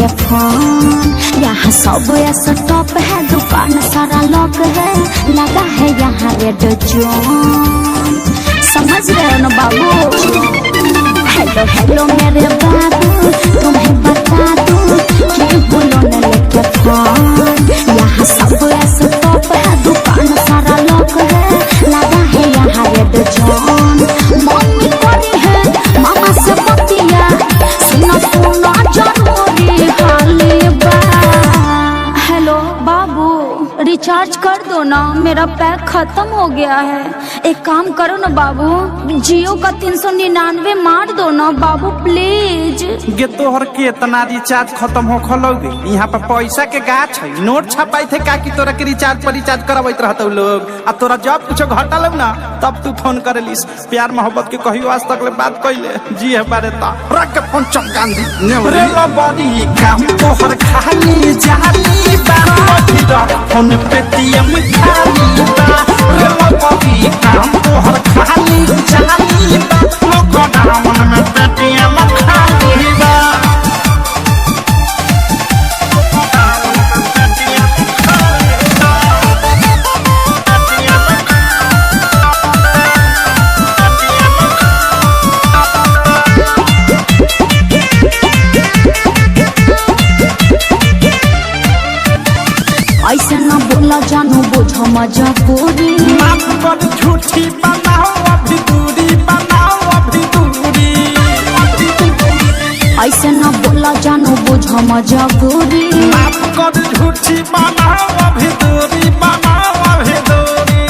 लेके फोन। यहाँ सब ऐसा टॉप है, दुकान सारा लॉक है, लगा है यहाँ रेड जोन। समझ रहे हो ना बाबू? हेलो हेलो मेरे बाबू, तुम्हें बता दूं कि बोलो न लेके फोन। यहाँ सब ऐसा टॉप है, दुकान सारा लॉक है, लगा है यहाँ रेड जोन। मम्मी करी है मामा से बतिया, सुना सुना जरूरी हाली बा। हेलो बाबू, रिचार्ज कर दो ना, मेरा पैक खत्म हो गया है। एक काम करो ना बाबू, जियो का 399 मार दो ना बाबू प्लीज। गे तोहर के इतना रिचार्ज खत्म हो खलोगे? यहाँ पर पैसा के गाछ है, नोट छपाई थे का कि तोरा के रिचार्ज पर रिचार्ज करवाइत रहते लोग। आ तोरा जब कुछ घटल ना तब तू फोन करेलिस। प्यार मोहब्बत के कहियो आज तक ले बात कैले जी है बारे ता रख के फोन चमकांदी रे बड़ी काम तोहर खाली जाली बा, फोन पेटीएम खाली बा। रे बड़ी काम तोहर खाली जाली बा, लॉकडाउन में पेटीएम खाली बा। ऐसे न बोला जानू, बुझो मजबूरी। माफ कर झूठी बनाओ अभी दूरी, बनाओ अभी दूरी। ऐसे न बोला जानू, बुझो मजबूरी। माफ कर झूठी बनाओ अभी दूरी, बनाओ अभी दूरी।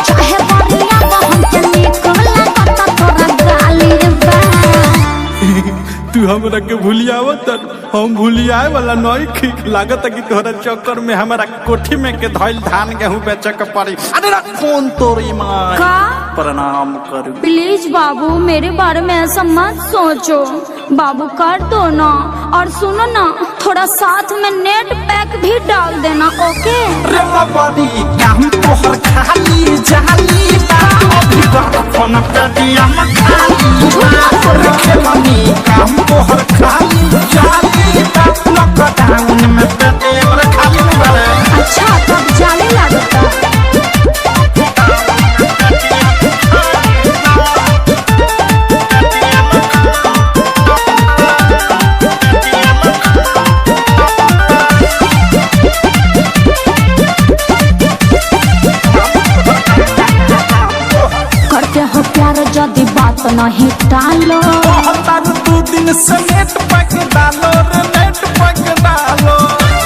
चाहे बढ़िया हमके निकला पता तोरा गाली बा। तू हमरा के भूलियावत, हम भूलियाए वाला नहीं खी लागत कि तोहरा चक्कर में हमारा कोठी में के धइल धान गेहूं बेचे के पड़ी। अरे रा फोन तोरी मां का प्रणाम करू। प्लीज बाबू, मेरे बारे में ऐसा मत सोचो बाबू, कर दो ना। और सुनो ना, थोड़ा साथ में नेट पैक भी डाल देना, ओके? रे बड़ी काम तोहर खाली जाली बा, अभी तक फोन पेटीएम खाली बा। रे बड़ी काम तोहर खाली जाली बा, लॉकडाउन में पेटीएम खाली बा। अच्छा तब जाने लगता। करते हो प्यार यदि बात नहीं टालो, दू दिन से नेट पैक डालो रे, नेट पैक डालो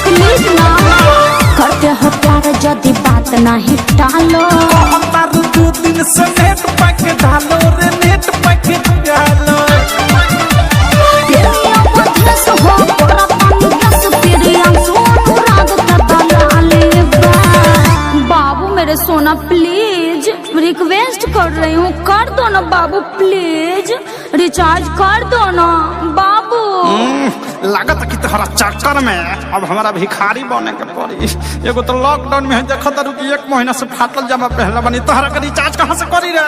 प्लीज ना। करते हो प्यार यदि बात नहीं टालो, दू दिन से नेट पैक डालो रे, नेट पैक डालो। बाबू मेरे सोना प्लीज, रिक्वेस्ट कर रही हूँ, कर दो ना बाबू प्लीज, रिचार्ज कर दो ना बाबू। लागत कि तोहरा चक्कर में अब हमारा भिखारी बने के पड़ी। एगो तो लॉकडाउन में देखत कि 1 महीना से फाटल जमा पहला बनी, तोहरा के रिचार्ज कहाँ से करी रे?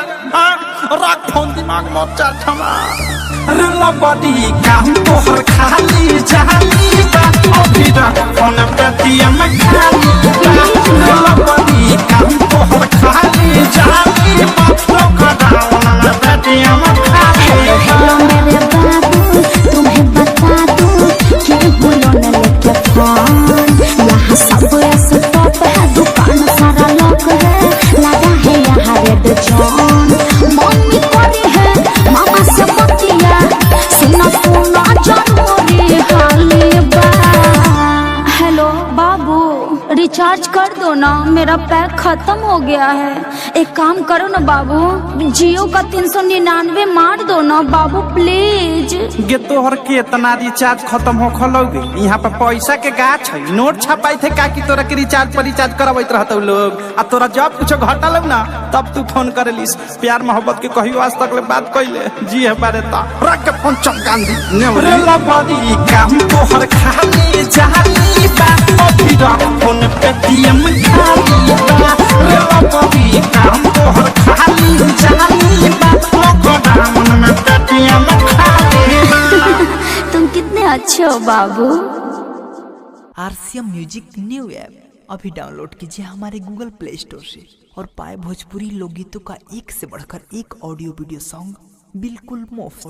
रख फोन, दिमाग मत चाट हमारा। रे बड़ी काम तोहर खाली जाली बा, अभी रख फोन पेटीएम खाली बा। रे बड़ी काम तोहर खाली जाली बा, लॉकडाउन में पेटीएम खाली बा। हेलो मेरे बाबू, तुम्हें बता दूं कि बोलो न लेके फोन। यहाँ सब ऐसा टॉप है, दुकान सारा लॉक है, लगा है यहाँ रेड जोन। मम्मी करी है मामा से बतिया, सुना सुना जरूरी हाली बा। हेलो बाबू, रिचार्ज कर दो ना, मेरा पैक खत्म हो गया है। एक काम करो ना बाबू, जियो का 399 मार दो ना बाबू प्लीज। गे तोहर के इतना रिचार्ज खत्म हो खलोगे? यहाँ पर पैसा के गाछ है, नोट छपाई थे का कि तोरा के रिचार्ज पर रिचार्ज करवाइत रहते लोग। आ तोरा जब कुछ घटल ना तब तू फोन करेलिस। प्यार मोहब्बत के कहियो आज तक ले बात कैले जी है बारे ता रख के फोन चमकांदी रे बड़ी काम तोहर खाली जाली बा, अभी रख फोन पेटीएम खाली बा। रे बड़ी काम तोहर खाली जाली बा, लॉकडाउन में पेटीएम खाली बा। साचो बाबू। RCM म्यूजिक न्यू ऐप अभी डाउनलोड कीजिए हमारे गूगल प्ले स्टोर से और पाए भोजपुरी लोकगीतों का एक से बढ़कर एक ऑडियो वीडियो सॉन्ग बिल्कुल मुफ्त।